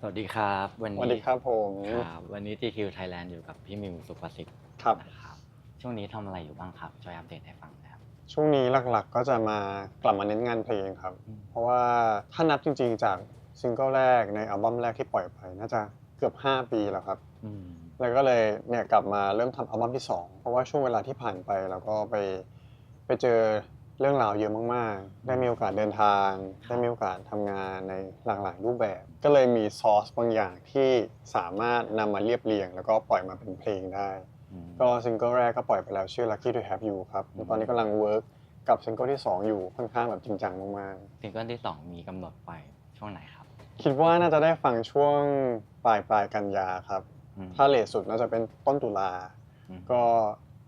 สวัสดีครับวันนี้สวัสดีครับผมครับวันนี้ GQ Thailand อยู่กับพี่มิวสุภสิทธิ์ครับนะครับช่วงนี้ทำอะไรอยู่บ้างครับช่วยอัปเดตให้ฟังหนะครับช่วงนี้หลักๆก็จะกลับมาเน้นงานเพลงครับอืมเพราะว่าถ้านับจริงๆจากซิงเกิลแรกในอัลบัมแรกที่ปล่อยไปน่าจะเกือบ5ปีแล้วครับอืมแล้วก็เลยเนี่ยกลับมาเริ่มทำอัลบัมที่2เพราะว่าช่วงเวลาที่ผ่านไปเราก็ไปเจอเรื่องราวเยอะมากๆได้มีโอกาสเดินทางได้มีโอกาสทำงานในหลากหลายรูปแบบก็เลยมีซอร์สบางอย่างที่สามารถนำมาเรียบเรียงแล้วก็ปล่อยมาเป็นเพลงได้ อืมก็ซิงเกิลแรกก็ปล่อยไปแล้วชื่อ Lucky to Have You ครับตอนนี้กำลังเวิร์กกับซิงเกิลที่2อยู่ค่อนข้างแบบจริงจังมากซิงเกิลที่2มีกำหนดปล่อยช่วงไหนครับๆคิดว่าน่าจะได้ฟังช่วงปลายกันยาครับอืมถ้าเลทสุดน่าจะเป็นต้นตุลาอืมก็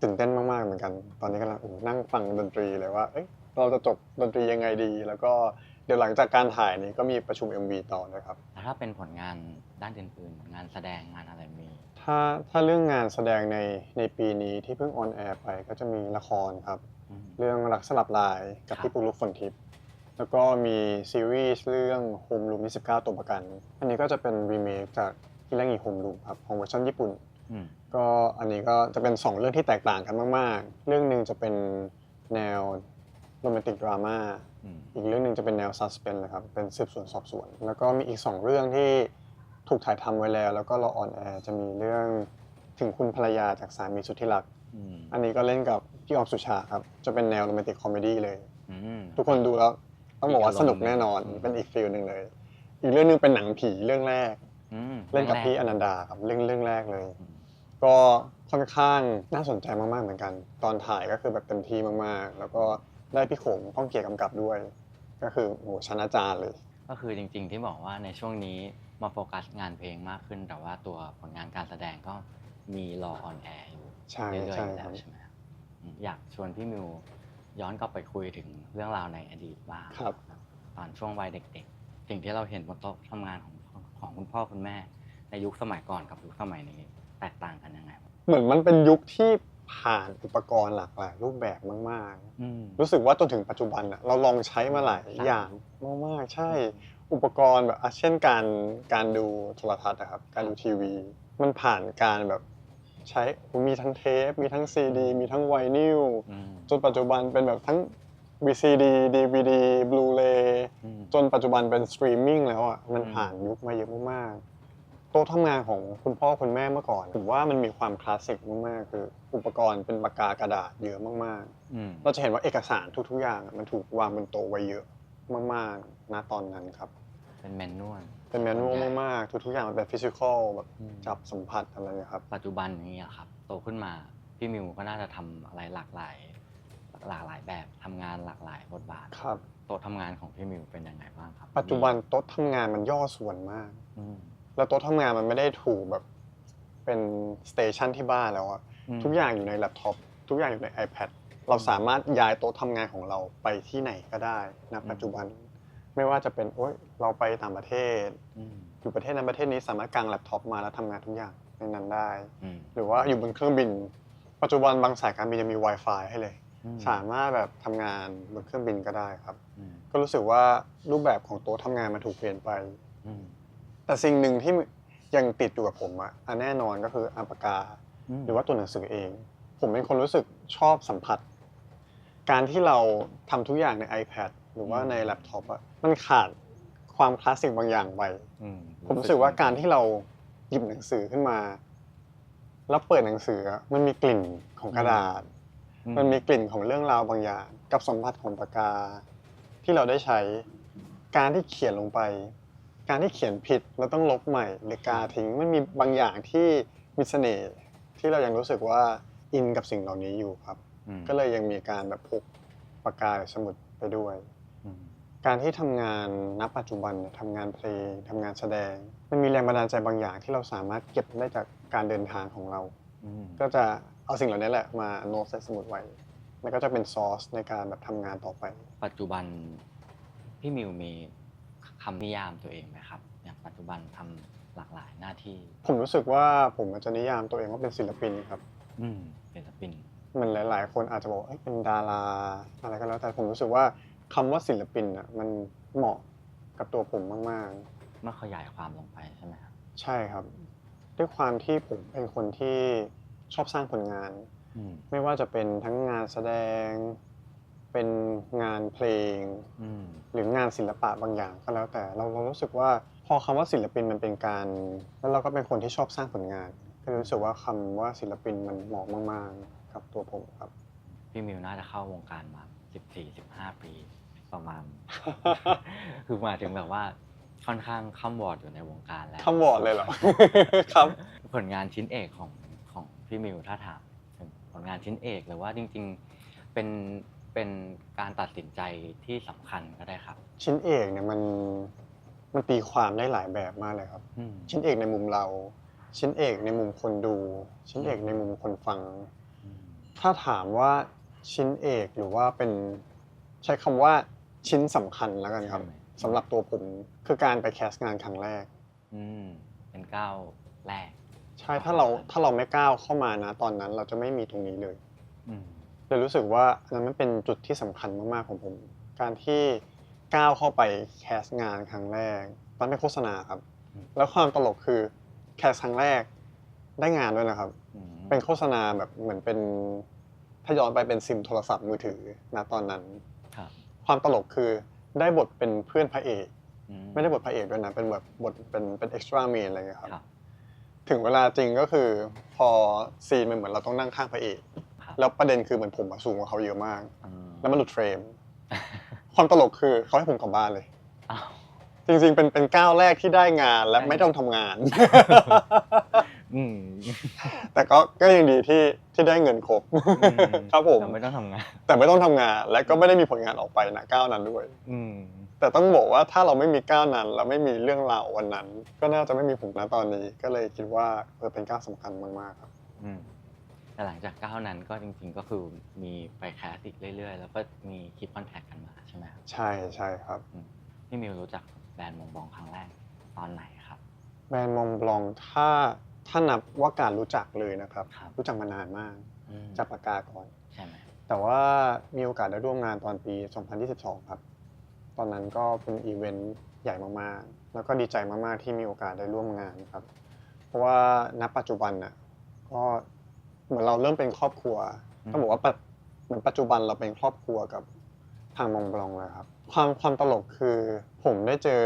ตื่นเต้นมากๆเหมือนกันตอนนี้กำลังนั่งฟังดนตรีเลยว่าเอ้ยเราจะจบดนตรียังไงดีแล้วก็เดี๋ยวหลังจากการถ่ายนี้ก็มีประชุม MV ต่อด้วยครับแล้วถ้าเป็นผลงานด้านอื่นๆงานแสดงงานอะไรมีถ้าถ้าเรื่องงานแสดงในปีนี้ที่เพิ่งออนแอร์ไปก็จะมีละครครับ อืมเรื่องรักสลับลายกับครับพี่ปุ๊กลุกฝนทิพย์แล้วก็มีซีรีส์เรื่อง Home Room 29ตัวประกันอันนี้ก็จะเป็นรีเมคจากที่เรื่องอี Home Room ครับของเวอร์ชันญี่ปุ่นอืมก็อันนี้ก็จะเป็น2เรื่องที่แตกต่างกันมากๆเรื่องหนึ่งจะเป็นแนวโรแมนติกดราม่าอืมอีกเรื่องหนึ่งจะเป็นแนวซัสเพนส์นะครับเป็นสืบสวนสอบสวนแล้วก็มีอีก2เรื่องที่ถูกถ่ายทำไว้แล้วก็รอออนแอร์จะมีเรื่องถึงคุณภรรยาจากสามีสุดที่รัก อืมอันนี้ก็เล่นกับพี่ออมสุชาครับ จะเป็นแนวโรแมนติกคอมเมดี้เลย อืมทุกคนดูแล้วต้องบอกว่าสนุกแน่นอน อืมเป็นอีกฟีลหนึ่งเลย อีกเรื่องหนึงเป็นหนังผีเรื่องแรก อืมเล่นกับพี่อเรื่องแรกนันดาครับเรื่องแรกเลย อืมก็ค่อนข้างน่าสนใจมากๆเหมือนกัน ตอนถ่ายก็คือแบบเต็มที่มากๆ แล้วก็ได้พี่โขงก้องเกียรติกำกับด้วย ก็คือโหชั้นอาจารย์เลย ก็คือจริงๆที่บอกว่าในช่วงนี้มาโฟกัสงานเพลงมากขึ้นแต่ว่าตัวผลงานการแสดงก็มีรอออนแอร์อยู่ใช่เรื่อยๆอยู่ใช่ครับ แล้วใช่ไหมครับอยากชวนพี่มิวย้อนกลับไปคุยถึงเรื่องราวในอดีตบ้างครับ ตอนช่วงวัยเด็กๆสิ่งที่เราเห็นบนโต๊ะทำงานของคุณพ่อคุณแม่ในยุคสมัยก่อนกับยุคสมัยนี้แตกต่างกันยังไงบ้างเหมือนมันเป็นยุคที่ผ่านอุปกรณ์หลากหลายรูปแบบมากๆ รู้สึกว่าจนถึงปัจจุบันเราลองใช้มาหลายอย่างมากๆใช่อุปกรณ์แบบเช่นการดูโทรทัศน์นะครับการดูทีวีมันผ่านการแบบใช้มีทั้งเทปมีทั้งซีดีมีทั้งไวนิลอืมจนปัจจุบันเป็นแบบทั้ง VCD DVD Blu-ray อืมจนปัจจุบันเป็นสตรีมมิ่งแล้วมันอืมผ่านยุคมาเยอะมากๆโต๊ะทำงานของคุณพ่อคุณแม่เมื่อก่อนผมว่ามันมีความคลาสสิกมากๆคืออุปกรณ์เป็นปากกากระดาษเยอะมากๆ อืมเราจะเห็นว่าเอกสารทุกๆอย่างมันถูกวางบนโต๊ะไว้เยอะมากๆณตอนนั้นครับเป็นแมนนวลเป็นแมนนวลส่วนใหญ่มากๆทุกๆอย่างมันเป็นฟิสิกอลแบบอืม จับสัมผัสอะไรนะครับ ปัจจุบันนี้อะครับโตขึ้นมาพี่มิวก็น่าจะทำอะไรหลากหลายแบบทำงานหลากหลายบทบาทครับโต๊ะทำงานของพี่มิวเป็นยังไงบ้างครับปัจจุบันโต๊ะทำงานมันย่อส่วนมาก อืมแล้วโต๊ะทำงานมันไม่ได้ถูกแบบเป็นสเตชันที่บ้านแล้วอืมทุกอย่างอยู่ในแล็ปท็อปทุกอย่างอยู่ใน iPad เราสามารถย้ายโต๊ะทำงานของเราไปที่ไหนก็ได้ณปัจจุบัน ไม่ว่าจะเป็นโอ๊ยเราไปต่างประเทศ อืมอยู่ประเทศนั้นประเทศนี้สามารถกางแล็ปท็อปมาแล้วทำงานทุกอย่างในนั้นได้ อืมหรือว่าอยู่บนเครื่องบิน ปัจจุบันบางสายการบินจะมี Wi-Fi ให้เลย อืมสามารถแบบทำงานบนเครื่องบินก็ได้ครับ อืมก็รู้สึกว่ารูปแบบของโต๊ะทำงานมันถูกเปลี่ยนไป อืมแต่สิ่งหนึ่งที่ยังติดอยู่กับผมแน่นอนก็คือปากกา หรือว่าตัวหนังสือเอง ผมเป็นคนรู้สึกชอบสัมผัส การที่เราทำทุกอย่างใน iPad หรือว่าในแล็ปท็อปมันขาดความคลาสสิกบางอย่างไป อืมผมรู้สึกว่าการที่เราหยิบหนังสือขึ้นมา แล้วเปิดหนังสือมันมีกลิ่นของกระดาษ มันมีกลิ่นของเรื่องราวบางอย่างกับสัมผัสของปากกา ที่เราได้ใช้การที่เขียนลงไป การที่เขียนผิดแล้วต้องลบใหม่หรือกาทิ้งมันมีบางอย่างที่มีเสน่ห์ที่เรายังรู้สึกว่าอินกับสิ่งเหล่านี้อยู่ครับ อืมก็เลยยังมีการแบบพกปากกาหรือสมุดไปด้วย อืมการที่ทำงานณปัจจุบันเนี่ยทำงานเพลงทำงานแสดง มันมีแรงบันดาลใจบางอย่างที่เราสามารถเก็บได้จากการเดินทางของเรา อืมก็จะเอาสิ่งเหล่านี้แหละมาโน้ตใส่สมุดไว้มันก็จะเป็นซอสในการแบบทำงานต่อไป ปัจจุบันพี่มิวมีคำนิยามตัวเองไหมครับอย่างปัจจุบันทำหลากหลายหน้าที่ผมรู้สึกว่าผมจะนิยามตัวเองว่าเป็นศิลปินครับอืมเป็นศิลปินเหมือนหลายๆคนอาจจะบอกว่าเป็นดาราอะไรก็แล้วแต่ผมรู้สึกว่าคำว่าศิลปินมันเหมาะกับตัวผมมาก เมื่อขยายความลงไปใช่ไหมครับ ใช่ครับด้วยความที่ผมเป็นคนที่ชอบสร้างผลงาน อืม ไม่ว่าจะเป็นทั้งงานแสดง เป็นงานเพลง อืม หรืองานศิลปะบางอย่างก็แล้วแต่เรารู้สึกว่าพอคำว่าศิลปินมันเป็นการแล้วเราก็เป็นคนที่ชอบสร้างผลงาน ก็เลยรู้สึกว่าคำว่าศิลปินมันเหมาะมากๆกับตัวผมครับ พี่มิวน่าจะเข้าวงการมา14-15 ปีประมาณ คือหมายถึงแบบว่าค่อนข้างค่ำวอร์ดอยู่ในวงการแล้ว คำวอร์ดเลยเหรอ ครับ ผลงานชิ้นเอกของพี่มิวถ้าถามถึงผลงานชิ้นเอกหรือว่าจริงๆเป็นการตัดสินใจที่สำคัญก็ได้ครับ ชิ้นเอกเนี่ยมันตีความได้หลายแบบมากเลยครับ อืม ชิ้นเอกในมุมเรา ชิ้นเอกในมุมคนดู ชิ้นเอกในมุมคนฟัง อืม ถ้าถามว่าชิ้นเอกหรือว่าเป็นใช้คำว่าชิ้นสำคัญแล้วกันครับสำหรับตัวผมคือการไปแคสต์งานครั้งแรก อืมเป็นก้าวแรก ใช่ถ้าเราไม่ก้าวเข้ามานะตอนนั้นเราจะไม่มีตรงนี้เลย อืม เลยรู้สึกว่าอันนั้นมันเป็นจุดที่สำคัญมากๆของผม การที่ก้าวเข้าไปแคสต์งานครั้งแรกตอนเป็นโฆษณาครับ แล้วความตลกคือแคสต์ครั้งแรกได้งานด้วยนะครับ อืม เป็นโฆษณาแบบเหมือนเป็นถ้าย้อนไปเป็นซิมโทรศัพท์มือถือณตอนนั้น ครับ ความตลกคือได้บทเป็นเพื่อนพระเอก อื ไม่ได้บทพระเอกด้วยนะเป็นแบบบทเป็นเอ็กซ์ตร้าเมนอะไรเงี้ยครับ ครับ ถึงเวลาจริงก็คือพอซีนมันเหมือนเราต้องนั่งข้างพระเอก ครับ แล้วประเด็นคือเหมือนผมสูงกว่าเขาเยอะมาก อืม แล้วมันหลุดเฟรม ความตลกคือเขาให้ผมกลับบ้านเลย อ้าว จริงๆเป็นก้าวแรกที่ได้งานและไม่ต้องทำงาน อืม แต่ก็ยังดีที่ได้เงินครบ ครับผม แต่ไม่ต้องทำงาน แต่ไม่ต้องทำงานและก็ไม่ได้มีผลงานออกไปนะก้าวนั้นด้วย อืม แต่ต้องบอกว่าถ้าเราไม่มีก้าวนั้นเราไม่มีเรื่องราววันนั้น ก็น่าจะไม่มีผมณตอนนี้ ก็เลยคิดว่าเป็นก้าวสำคัญมากๆครับ อืมแต่หลังจากก้าวนั้นก็จริงๆก็คือมีไปแคสอีกเรื่อยๆ แล้วก็มีคีปคอนแทคกันมาใช่ไหมครับ ใช่ใช่ครับ พี่มิวรู้จักแบรนด์มงบองครั้งแรกตอนไหนครับ แบรนด์มองบลองถ้านับว่าการรู้จักเลยนะครับ ครับ รู้จักมานานมาก อืม จากปากกาก่อน ใช่ไหม แต่ว่ามีโอกาสได้ร่วมงานตอนปี 2022 ครับ ตอนนั้นก็เป็นอีเวนต์ใหญ่มากๆ แล้วก็ดีใจมากๆที่มีโอกาสได้ร่วมงานครับ เพราะว่าณปัจจุบันน่ะก็เหมือนเราเริ่มเป็นครอบครัวต้องบอกว่าเหมือนปัจจุบันเราเป็นครอบครัวกับทางมองบลองเลยครับ ความตลกคือผมได้เจอ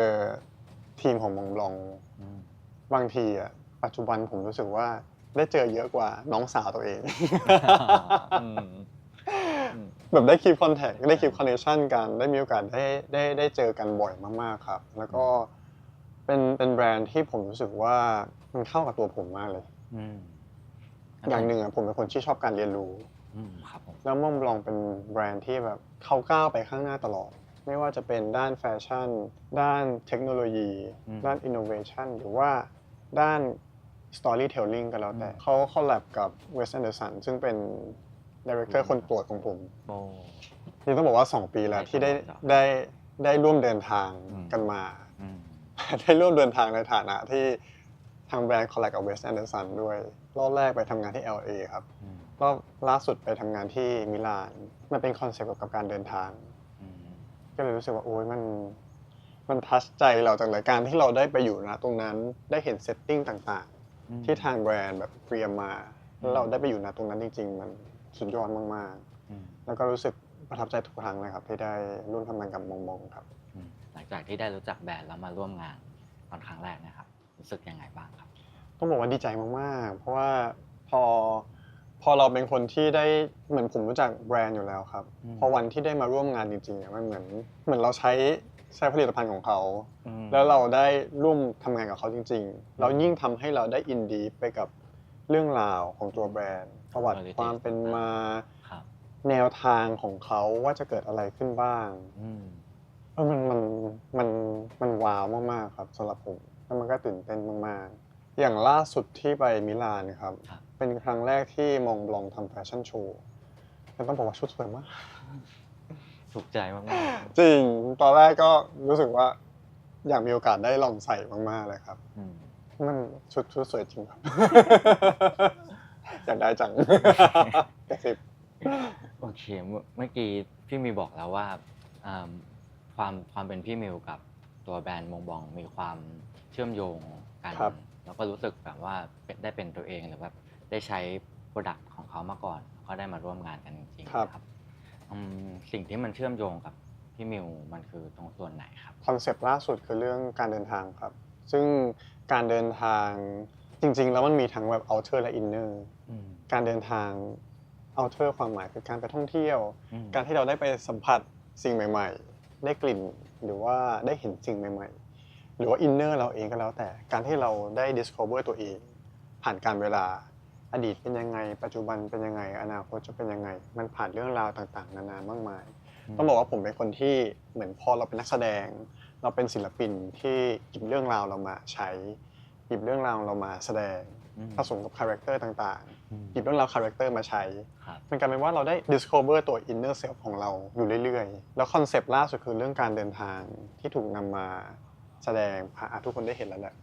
ทีมของมองบลอง อืม บางทีอ่ะปัจจุบันผมรู้สึกว่าได้เจอเยอะกว่าน้องสาวตัวเอง อืมอืม แบบได้คีปคอนแทคได้คีปคอนเนคชั่นกันได้มีโอกาสได้เจอกันบ่อยมากๆครับ แล้วก็เป็นแบรนด์ที่ผมรู้สึกว่ามันเข้ากับตัวผมมากเลย อืม อย่างหนึ่งอ่ะผมเป็นคนที่ชอบการเรียนรู้ อืมครับผม แล้วมองบลองเป็นแบรนด์ที่แบบเขาก้าวไปข้างหน้าตลอด ไม่ว่าจะเป็นด้านแฟชั่น ด้านเทคโนโลยี ด้านอินโนเวชันหรือว่าด้าน storytelling ก็แล้วแต่เขาคอลแลบกับ Wes Anderson ซึ่งเป็นดีเรคเตอร์คนโปรดของผม โบ นี่ต้องบอกว่า 2 ปีแล้วที่ได้ร่วมเดินทางกันมา อืม ได้ร่วมเดินทางในฐานะที่ทางแบรนด์คอลแลบกับ Wes Anderson ด้วยรอบแรกไปทำงานที่ LA ครับ อืม รอบล่าสุดไปทำงานที่มิลาน มันเป็นคอนเซ็ปต์เกี่ยวกับการเดินทาง อืม ก็เลยรู้สึกว่าโอ้ยมันทัชใจเราจังเลยการที่เราได้ไปอยู่นะตรงนั้นได้เห็นเซตติ้งต่างๆ ที่ทางแบรนด์แบบเตรียมมาแล้วเราได้ไปอยู่นะตรงนั้นจริงๆ มันสุดยอดมาก อืม ๆ แล้วก็รู้สึกประทับใจทุกครั้งเลยครับที่ได้ร่วมทำงานกับมองครับ อืมหลังจากที่ได้รู้จักแบรนด์แล้วมาร่วมงานตอนครั้งแรกนะครับรู้สึกยังไงบ้างครับ ต้องบอกว่าดีใจมากๆ เพราะว่าพอเราเป็นคนที่ได้เหมือนผมรู้จักแบรนด์อยู่แล้วครับ พอวันที่ได้มาร่วมงานจริงๆอะมันเหมือนเราใช้ผลิตภัณฑ์ของเขา อืม แล้วเราได้ร่วมทำงานกับเขาจริงๆ แล้วยิ่งทำให้เราได้อินดีไปกับเรื่องราวของตัวแบรนด์ ประวัติความเป็นมา ครับ แนวทางของเขาว่าจะเกิดอะไรขึ้นบ้าง อืม มันว้าวมากๆครับสำหรับผมแล้วมันก็ตื่นเต้นมากๆ อย่างล่าสุดที่ไปมิลานครับ ครับ เป็นครั้งแรกที่มองบลองทำแฟชั่นโชว์แล้วต้องบอกว่าชุดสวยมาก ถูกใจมาก จริง ตอนแรกก็รู้สึกว่าอยากมีโอกาสได้ลองใส่มากๆเลยครับ ๆอืม มันชุดสวยจริงครับ อยากได้จัง กระซิบ โอเคเมื่อกี้พี่มิวบอกแล้วว่าอ่าความเป็นพี่มิวกับ ตัวแบรนด์มงบองมีความเชื่อมโยงกัน ครับ แล้วก็รู้สึกแบบว่าได้เป็นตัวเองหรือแบบได้ใช้โปรดักต์ของเขามาก่อนก็ได้มาร่วมงานกันจริง ครับ ๆครับสิ่งที่มันเชื่อมโยงกับพี่มิวมันคือตรงส่วนไหนครับ คอนเซปต์ล่าสุดคือเรื่องการเดินทางครับ ซึ่งการเดินทางจริงๆแล้วมันมีทั้งแบบ outer และ inner การเดินทาง outer ความหมายคือการไปท่องเที่ยว การที่เราได้ไปสัมผัสสิ่งใหม่ๆ ได้กลิ่นหรือว่าได้เห็นสิ่งใหม่ๆ หรือว่า inner เราเองก็แล้วแต่ การที่เราได้ discover ตัวเองผ่านการเวลาอดีตเป็นยังไง ปัจจุบันเป็นยังไง อนาคตจะเป็นยังไง มันผ่านเรื่องราวต่างๆ นานามากมาย ต้องบอกว่าผมเป็นคนที่เหมือนพอเราเป็นนักแสดง เราเป็นศิลปินที่หยิบเรื่องราวเรามาใช้ หยิบเรื่องราวเรามาแสดงผสมกับคาแรคเตอร์ต่างๆ หยิบเรื่องราวคาแรคเตอร์มาใช้ ครับ มันกลายเป็นว่าเราได้ discover ตัว inner self ของเราอยู่เรื่อยๆ แล้วคอนเซปต์ล่าสุดคือเรื่องการเดินทางที่ถูกนำมาแสดงทุกคนได้เห็นแล้วแหละ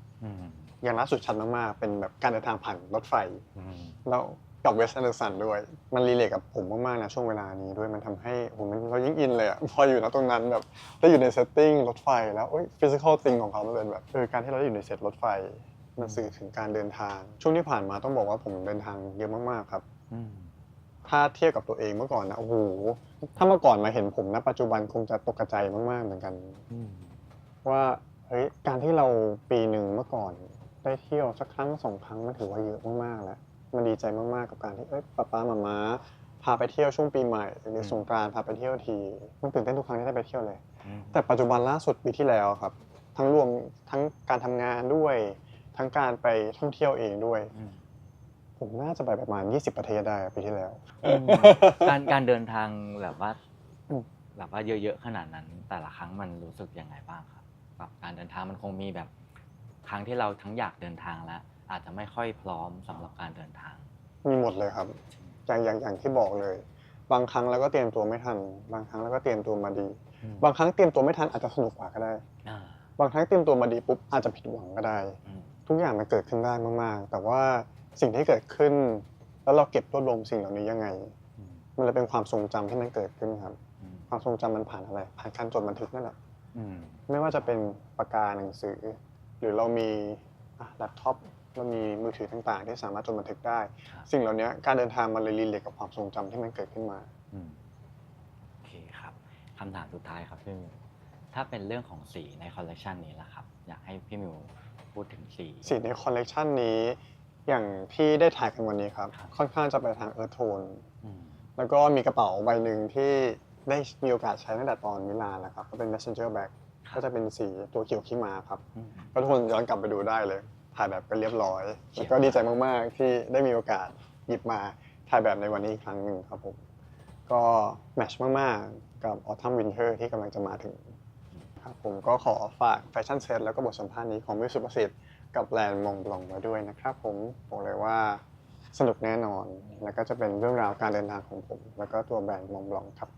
อย่างล่าสุดชัดมากๆ เป็นแบบการเดินทางผ่านรถไฟ แล้วกับเวส แอนเดอร์สันด้วย มันรีเลทกับผมมากๆนะช่วงเวลานี้ด้วย มันทำให้เรายิ่งอินเลยอะ พออยู่ณตรงนั้นแบบได้อยู่ในเซตติ้งรถไฟแล้วฟิสิคอลติงของเขามันเป็นแบบการที่เราได้อยู่ในเซตรถไฟ มันสื่อถึงการเดินทาง ช่วงที่ผ่านมาต้องบอกว่าผมเดินทางเยอะมากๆครับ ถ้าเทียบกับตัวเองเมื่อก่อนนะโอ้โหถ้าเมื่อก่อนมาเห็นผมณปัจจุบันคงจะตกใจมากๆเหมือนกัน ว่าการที่เราปีหนึ่งเมื่อก่อนได้เที่ยวสักครั้งสองครั้งมันถือว่าเยอะมากๆแล้วมันดีใจมากๆกับการที่ป๊าหม่าพาไปเที่ยวช่วงปีใหม่หรือสงกรานต์พาไปเที่ยวทีมันตื่นเต้นทุกครั้งที่ได้ไปเที่ยวเลยแต่ปัจจุบันล่าสุดปีที่แล้วครับทั้งรวมทั้งการทำงานด้วยทั้งการไปท่องเที่ยวเองด้วยผมน่าจะไปประมาณ20ประเทศได้ปีที่แล้ว การเดินทางแบบว่าเยอะๆขนาดนั้นแต่ละครั้งมันรู้สึกยังไงบ้างครับกับการเดินทางมันคงมีแบบครั้งที่เราทั้งอยากเดินทางและอาจจะไม่ค่อยพร้อมสำหรับการเดินทาง มีหมดเลยครับอย่างที่บอกเลย บางครั้งเราก็เตรียมตัวไม่ทัน บางครั้งเราก็เตรียมตัวมาดี บางครั้งเตรียมตัวไม่ทันอาจจะสนุกกว่าก็ได้ บางครั้งเตรียมตัวมาดีปุ๊บอาจจะผิดหวังก็ได้ ทุกอย่างมันเกิดขึ้นได้มากๆ แต่ว่าสิ่งที่เกิดขึ้นแล้วเราเก็บรวบรวมสิ่งเหล่านี้ยังไง มันเลยเป็นความทรงจำที่มันเกิดขึ้นครับ ความทรงจำมันผ่านอะไร ผ่านการจดบันทึกนั่นแหละไม่ว่าจะเป็นปากกาหนังสือ หรือเรามีแล็ปท็อปเรามีมือถือต่างๆที่สามารถจดบันทึกได้ สิ่งเหล่านี้การเดินทางมันเลยรีเลทกับความทรงจำที่มันเกิดขึ้นมาโอเคครับคำถามสุดท้ายครับพี่มิวถ้าเป็นเรื่องของสีในคอลเลกชันนี้ล่ะครับอยากให้พี่มิวพูดถึงสีในคอลเลกชันนี้อย่างที่ได้ถ่ายกันวันนี้ครับค่อนข้างจะไปทางเอิร์ธโทนแล้วก็มีกระเป๋าใบหนึ่งที่ได้มีโอกาสใช้ตั้งแต่ตอนมิลานแล้วครับก็เป็น messenger bag ก็จะเป็นสีตัวเขียวขี้ม้าครับก็ทุกคนย้อนกลับไปดูได้เลยถ่ายแบบกันเรียบร้อยแล้วก็ดีใจมากๆที่ได้มีโอกาสหยิบมาถ่ายแบบในวันนี้อีกครั้งหนึ่งครับผมก็แมทช์มากๆกับ Autumn Winter ที่กำลังจะมาถึงครับผมก็ขอฝากแฟชั่นเซ็ตแล้วก็บทสัมภาษณ์นี้ของมิวสุประสิทธิ์กับแบรนด์มงบลองไว้ด้วยนะครับผมบอกเลยว่าสนุกแน่นอนแล้วก็จะเป็นเรื่องราวการเดินทางของผมแล้วก็ตัวแบรนด์มงบลองครับ